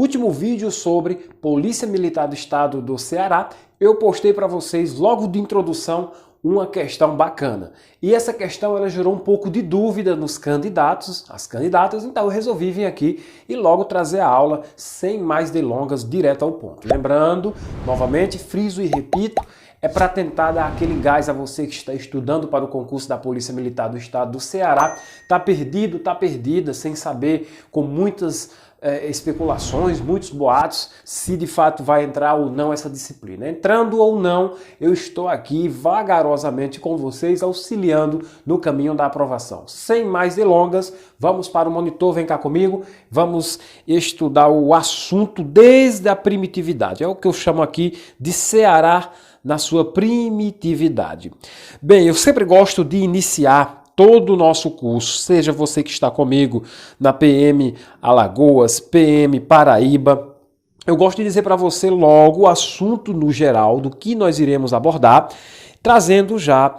último vídeo sobre Polícia Militar do Estado do Ceará, eu postei para vocês logo de introdução uma questão bacana. E essa questão ela gerou um pouco de dúvida nos candidatos, as candidatas, então eu resolvi vir aqui e logo trazer a aula sem mais delongas, direto ao ponto. Lembrando, novamente, friso e repito, é para tentar dar aquele gás a você que está estudando para o concurso da Polícia Militar do Estado do Ceará, tá perdido, tá perdida, sem saber, com muitas especulações, muitos boatos, se de fato vai entrar ou não essa disciplina. Entrando ou não, eu estou aqui vagarosamente com vocês, auxiliando no caminho da aprovação. Sem mais delongas, vamos para o monitor, vem cá comigo, vamos estudar o assunto desde a primitividade. É o que eu chamo aqui de Ceará na sua primitividade. Bem, eu sempre gosto de iniciar todo o nosso curso, seja você que está comigo na PM Alagoas, PM Paraíba, eu gosto de dizer para você logo o assunto no geral do que nós iremos abordar, trazendo já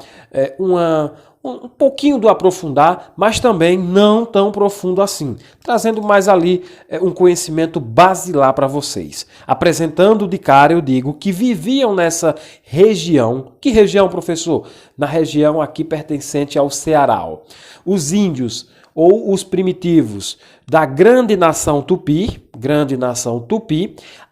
um pouquinho do aprofundar, mas também não tão profundo assim, trazendo mais ali um conhecimento basilar para vocês. Apresentando de cara, eu digo que viviam nessa região. Que região, professor? Na região aqui pertencente ao Ceará. Os índios ou os primitivos da grande nação Tupi,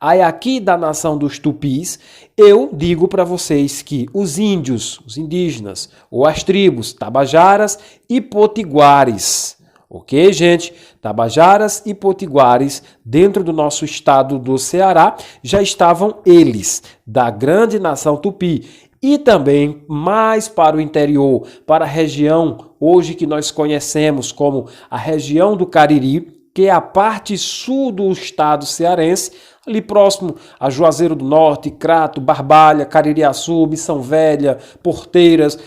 aí aqui da nação dos Tupis, eu digo para vocês que os índios, os indígenas, ou as tribos Tabajaras e Potiguares, ok, gente? Tabajaras e Potiguares, dentro do nosso estado do Ceará, já estavam eles, da grande nação Tupi. E também mais para o interior, para a região hoje que nós conhecemos como a região do Cariri, que é a parte sul do estado cearense, ali próximo a Juazeiro do Norte, Crato, Barbalha, Caririaçu, Missão Velha, Porteiras,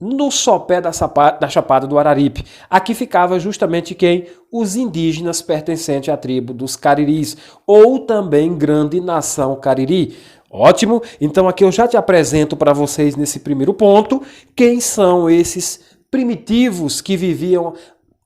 no sopé da Chapada do Araripe. Aqui ficava justamente quem? Os indígenas pertencentes à tribo dos Cariris, ou também Grande Nação Cariri. Ótimo, então aqui eu já te apresento para vocês nesse primeiro ponto quem são esses primitivos que viviam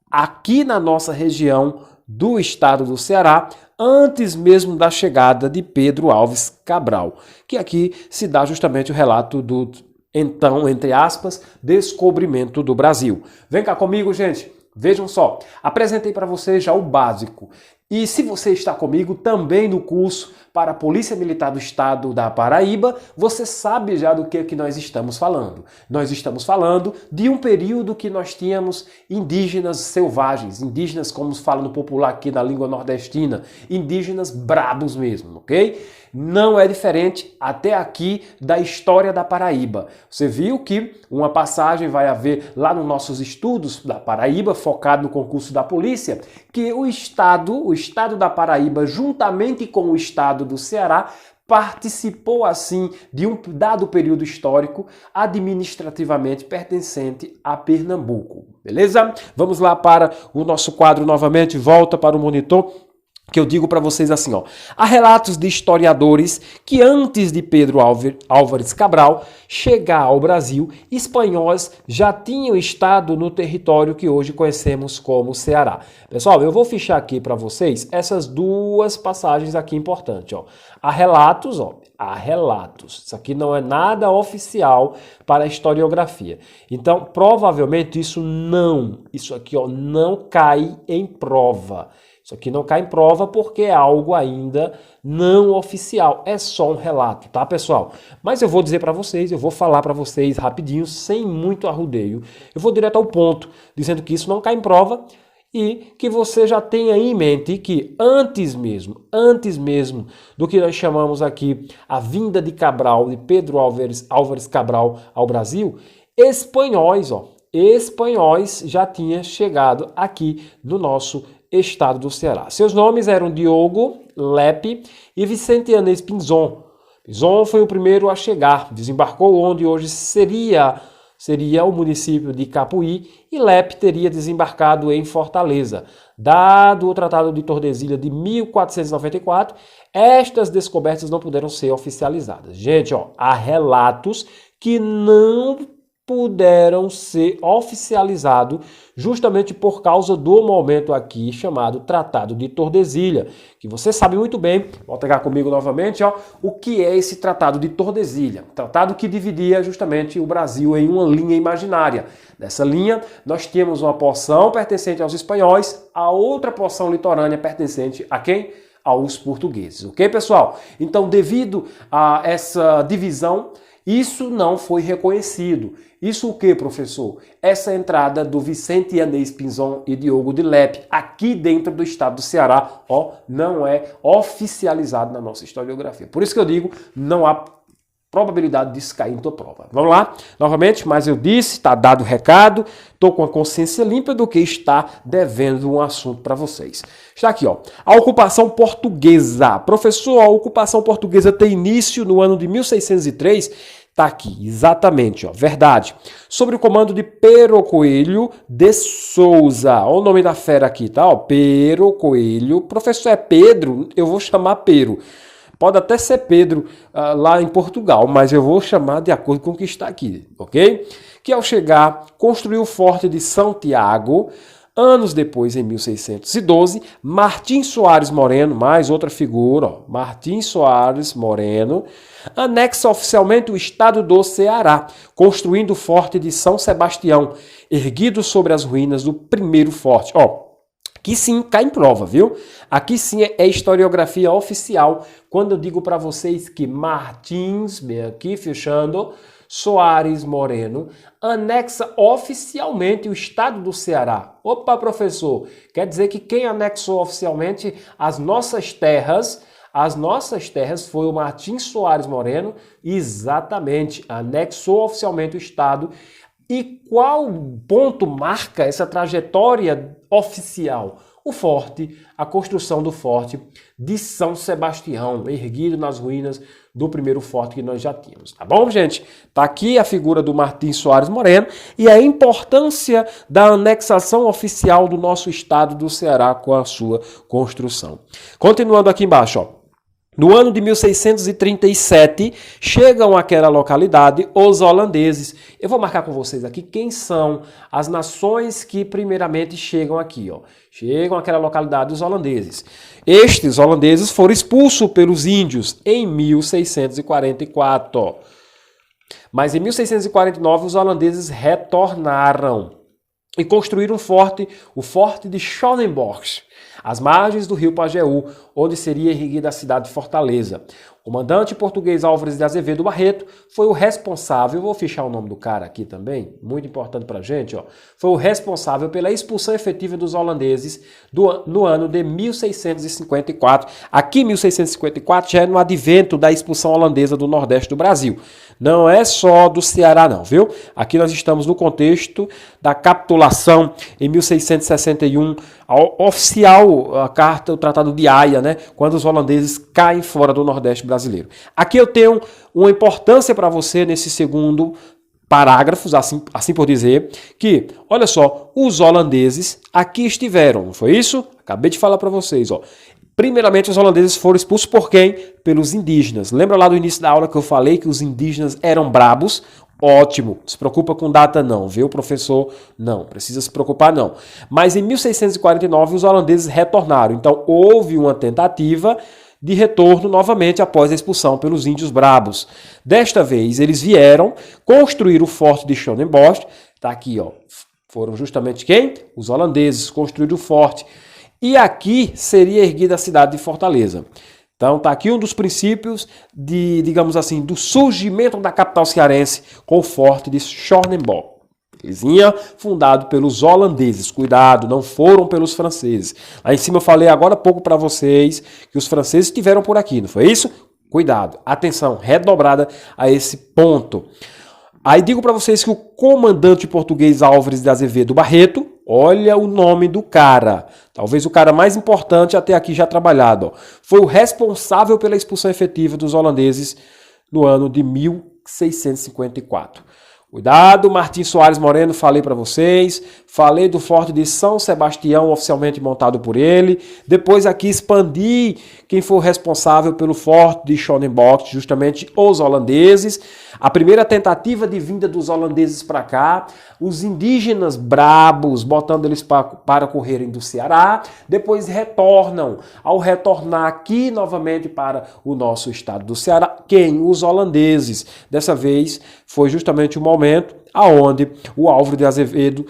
aqui na nossa região do estado do Ceará antes mesmo da chegada de Pedro Álvares Cabral, que aqui se dá justamente o relato do, então, entre aspas, descobrimento do Brasil. Vem cá comigo, gente. Vejam só, apresentei para vocês já o básico. E se você está comigo também no curso para a Polícia Militar do Estado da Paraíba, você sabe já do que nós estamos falando. Nós estamos falando de um período que nós tínhamos indígenas selvagens, indígenas como se fala no popular aqui na língua nordestina, indígenas brabos mesmo, ok? Não é diferente até aqui da história da Paraíba. Você viu que uma passagem vai haver lá nos nossos estudos da Paraíba, focado no concurso da polícia, que o estado da Paraíba, juntamente com o estado do Ceará, participou assim de um dado período histórico administrativamente pertencente a Pernambuco. Beleza? Vamos lá para o nosso quadro novamente, volta para o monitor. Que eu digo para vocês assim, ó. Há relatos de historiadores que antes de Pedro Álvares Cabral chegar ao Brasil, espanhóis já tinham estado no território que hoje conhecemos como Ceará. Pessoal, eu vou fichar aqui para vocês essas duas passagens aqui importantes, ó. Há relatos, ó. Há relatos. Isso aqui não é nada oficial para a historiografia. Então, provavelmente isso aqui, ó, não cai em prova. Isso aqui não cai em prova porque é algo ainda não oficial, é só um relato, tá, pessoal? Mas eu vou dizer para vocês, eu vou falar para vocês rapidinho, sem muito arrudeio. Eu vou direto ao ponto, dizendo que isso não cai em prova e que você já tenha em mente que antes mesmo do que nós chamamos aqui a vinda de Cabral, de Pedro Álvares Cabral ao Brasil, espanhóis já tinham chegado aqui no nosso estado do Ceará. Seus nomes eram Diogo Lepe e Vicente Anês Pinzon. Pinzon foi o primeiro a chegar, desembarcou onde hoje seria o município de Capuí e Lepe teria desembarcado em Fortaleza. Dado o Tratado de Tordesilhas de 1494, estas descobertas não puderam ser oficializadas. Gente, ó, há relatos que não puderam ser oficializados justamente por causa do momento aqui chamado Tratado de Tordesilhas, que você sabe muito bem, vou pegar comigo novamente, ó, o que é esse Tratado de Tordesilhas. Tratado que dividia justamente o Brasil em uma linha imaginária. Nessa linha, nós tínhamos uma porção pertencente aos espanhóis, a outra porção litorânea pertencente a quem? Aos portugueses, ok, pessoal? Então, devido a essa divisão, isso não foi reconhecido. Isso o que, professor? Essa entrada do Vicente Yanez Pinzon e Diogo de Lepe aqui dentro do estado do Ceará, ó, não é oficializado na nossa historiografia. Por isso que eu digo, não há probabilidade disso cair em tua prova. Vamos lá? Novamente, mas eu disse, está dado o recado, estou com a consciência limpa do que está devendo um assunto para vocês. Está aqui, ó. A ocupação portuguesa. Professor, a ocupação portuguesa tem início no ano de 1603. Está aqui, exatamente, ó, verdade. Sob o comando de Pero Coelho de Souza. Olha o nome da fera aqui, tá? Ó, Pero Coelho. Professor, é Pedro? Eu vou chamar Pero. Pode até ser Pedro lá em Portugal, mas eu vou chamar de acordo com o que está aqui, ok? Que ao chegar, construiu o Forte de Santiago. Anos depois, em 1612, Martim Soares Moreno, mais outra figura, ó, Martim Soares Moreno, anexa oficialmente o estado do Ceará, construindo o Forte de São Sebastião, erguido sobre as ruínas do primeiro forte. Ó, aqui sim cai em prova, viu? Aqui sim é historiografia oficial. Quando eu digo para vocês que Martins, bem aqui fechando, Soares Moreno, anexa oficialmente o estado do Ceará. Opa, professor, quer dizer que quem anexou oficialmente as nossas terras foi o Martins Soares Moreno, exatamente, anexou oficialmente o estado. E qual ponto marca essa trajetória oficial? O forte, a construção do forte de São Sebastião, erguido nas ruínas do primeiro forte que nós já tínhamos. Tá bom, gente? Tá aqui a figura do Martim Soares Moreno e a importância da anexação oficial do nosso estado do Ceará com a sua construção. Continuando aqui embaixo, ó. No ano de 1637, chegam àquela localidade os holandeses. Eu vou marcar com vocês aqui quem são as nações que primeiramente chegam aqui, ó. Chegam àquela localidade os holandeses. Estes holandeses foram expulsos pelos índios em 1644. Ó. Mas em 1649 os holandeses retornaram e construíram um forte, o Forte de Schonenbosch, às margens do rio Pajeú, onde seria erguida a cidade de Fortaleza. O comandante português Álvares de Azevedo Barreto foi o responsável, vou fichar o nome do cara aqui também, muito importante pra gente, ó, foi o responsável pela expulsão efetiva dos holandeses no ano de 1654. Aqui, 1654, já é no advento da expulsão holandesa do Nordeste do Brasil. Não é só do Ceará não, viu? Aqui nós estamos no contexto da capitulação em 1661, oficial a carta, o Tratado de Haia, né? Quando os holandeses caem fora do Nordeste brasileiro. Aqui eu tenho uma importância para você nesse segundo parágrafos, assim por dizer, que, olha só, os holandeses aqui estiveram, não foi isso? Acabei de falar para vocês, ó. Primeiramente, os holandeses foram expulsos por quem? Pelos indígenas. Lembra lá do início da aula que eu falei que os indígenas eram brabos? Ótimo, não se preocupa com data não, viu, professor? Não, precisa se preocupar não. Mas em 1649 os holandeses retornaram, então houve uma tentativa de retorno novamente após a expulsão pelos índios brabos. Desta vez eles vieram construir o Forte de Schonenbosch, tá aqui, ó, foram justamente quem? Os holandeses construíram o forte. E aqui seria erguida a cidade de Fortaleza. Então está aqui um dos princípios digamos assim, do surgimento da capital cearense com o Forte de Schonenbosch. Belezinha? Fundado pelos holandeses. Cuidado, não foram pelos franceses. Lá em cima eu falei agora há pouco para vocês que os franceses estiveram por aqui, não foi isso? Cuidado, atenção, redobrada a esse ponto. Aí digo para vocês que o comandante português Álvares de Azevedo Barreto, olha o nome do cara, talvez o cara mais importante até aqui já trabalhado, ó, foi o responsável pela expulsão efetiva dos holandeses no ano de 1654. Cuidado, Martim Soares Moreno, falei para vocês. Falei do Forte de São Sebastião, oficialmente montado por ele. Depois aqui expandi quem foi o responsável pelo Forte de Schonenbosch, justamente os holandeses. A primeira tentativa de vinda dos holandeses para cá. Os indígenas brabos, botando eles para correrem do Ceará. Depois retornam. Ao retornar aqui novamente para o nosso estado do Ceará, quem? Os holandeses. Dessa vez foi justamente o momento aonde o Álvaro de Azevedo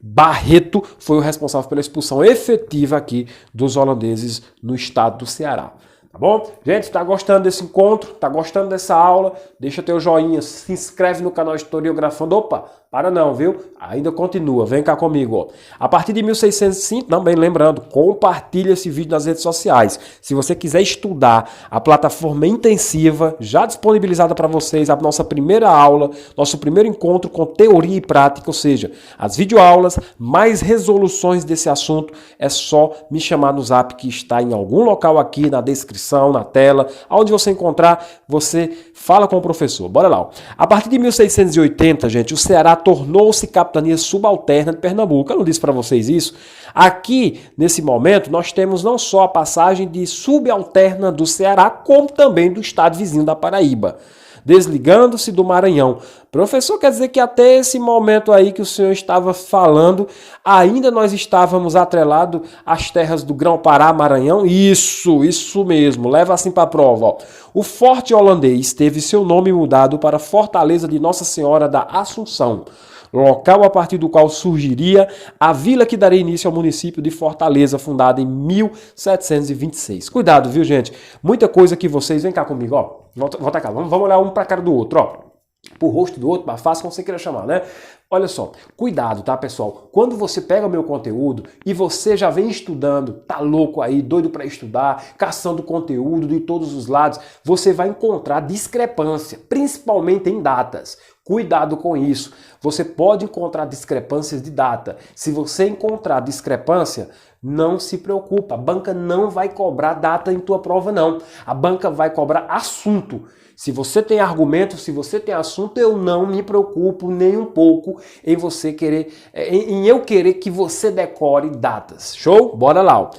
Barreto foi o responsável pela expulsão efetiva aqui dos holandeses no estado do Ceará. Tá bom? Gente, tá gostando desse encontro? Tá gostando dessa aula? Deixa teu joinha, se inscreve no canal Historiografando. Opa, para não, viu? Ainda continua, vem cá comigo. Ó. A partir de 1605, também lembrando, compartilha esse vídeo nas redes sociais. Se você quiser estudar a plataforma intensiva, já disponibilizada para vocês, a nossa primeira aula, nosso primeiro encontro com teoria e prática, ou seja, as videoaulas, mais resoluções desse assunto, é só me chamar no zap que está em algum local aqui na descrição, na tela, onde você encontrar, você fala com o professor. Bora lá. Ó. A partir de 1680, gente, o Ceará tornou-se capitania subalterna de Pernambuco. Eu não disse para vocês isso? Aqui, nesse momento, nós temos não só a passagem de subalterna do Ceará, como também do estado vizinho da Paraíba, desligando-se do Maranhão. Professor, quer dizer que até esse momento aí que o senhor estava falando, ainda nós estávamos atrelados às terras do Grão-Pará, Maranhão? Isso mesmo, leva assim para a prova. Ó. O Forte Holandês teve seu nome mudado para Fortaleza de Nossa Senhora da Assunção, local a partir do qual surgiria a vila que daria início ao município de Fortaleza, fundada em 1726. Cuidado, viu, gente? Muita coisa que vocês... Vem cá comigo, ó. Volta cá, vamos olhar um para a cara do outro, ó. Pro rosto do outro, mais fácil, como você queira chamar, né? Olha só, cuidado, tá, pessoal? Quando você pega o meu conteúdo e você já vem estudando, tá louco aí, doido para estudar, caçando conteúdo de todos os lados, você vai encontrar discrepância, principalmente em datas. Cuidado com isso. Você pode encontrar discrepâncias de data. Se você encontrar discrepância, não se preocupa. A banca não vai cobrar data em tua prova, não. A banca vai cobrar assunto. Se você tem argumento, se você tem assunto, eu não me preocupo nem um pouco em você querer, em eu querer que você decore datas. Show? Bora lá. Ó.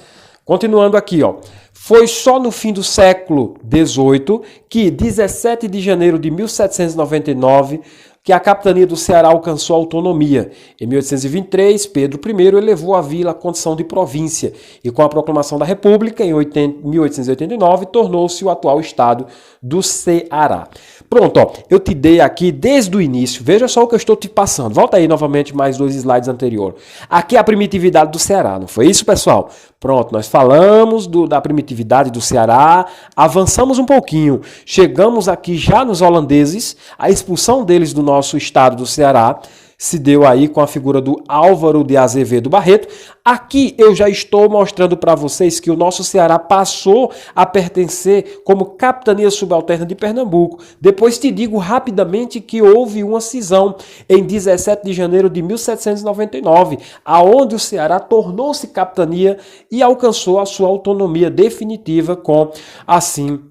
Continuando aqui, ó. Foi só no fim do século XVIII que, 17 de janeiro de 1799, que a capitania do Ceará alcançou autonomia. Em 1823, Pedro I elevou a vila à condição de província e, com a proclamação da República, em 1889, tornou-se o atual estado do Ceará. Pronto, ó, eu te dei aqui desde o início, veja só o que eu estou te passando. Volta aí novamente mais 2 slides anteriores. Aqui é a primitividade do Ceará, não foi isso, pessoal? Pronto, nós falamos da primitividade do Ceará, avançamos um pouquinho, chegamos aqui já nos holandeses, a expulsão deles do nosso estado do Ceará se deu aí com a figura do Álvaro de Azevedo Barreto. Aqui eu já estou mostrando para vocês que o nosso Ceará passou a pertencer como capitania subalterna de Pernambuco. Depois te digo rapidamente que houve uma cisão em 17 de janeiro de 1799, aonde o Ceará tornou-se capitania e alcançou a sua autonomia definitiva com, assim,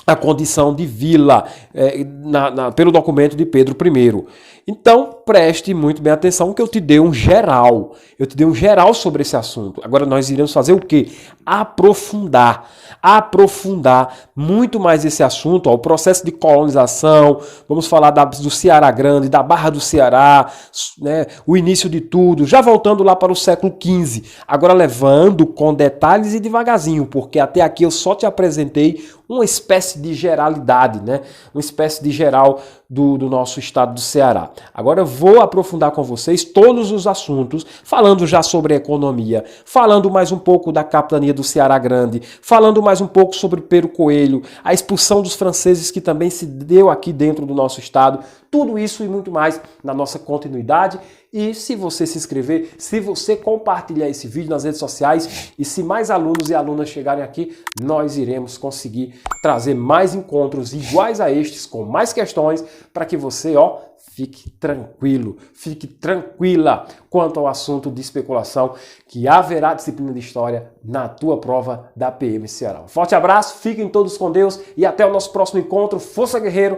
a condição de vila pelo documento de Pedro I. Então, preste muito bem atenção que eu te dei um geral. Eu te dei um geral sobre esse assunto. Agora nós iremos fazer o quê? Aprofundar muito mais esse assunto, ó, o processo de colonização, vamos falar do Ceará Grande, da Barra do Ceará, né, o início de tudo, já voltando lá para o século XV, agora levando com detalhes e devagarzinho, porque até aqui eu só te apresentei uma espécie de geralidade, né, uma espécie de geral do nosso estado do Ceará. Agora eu vou aprofundar com vocês todos os assuntos, falando já sobre economia, falando mais um pouco da capitania do Ceará Grande, falando mais um pouco sobre Pero Coelho, a expulsão dos franceses que também se deu aqui dentro do nosso estado, tudo isso e muito mais na nossa continuidade. E se você se inscrever, se você compartilhar esse vídeo nas redes sociais e se mais alunos e alunas chegarem aqui, nós iremos conseguir trazer mais encontros iguais a estes, com mais questões, para que você, ó, fique tranquilo, fique tranquila quanto ao assunto de especulação, que haverá disciplina de história na tua prova da PM Ceará. Um forte abraço, fiquem todos com Deus e até o nosso próximo encontro. Força, guerreiro!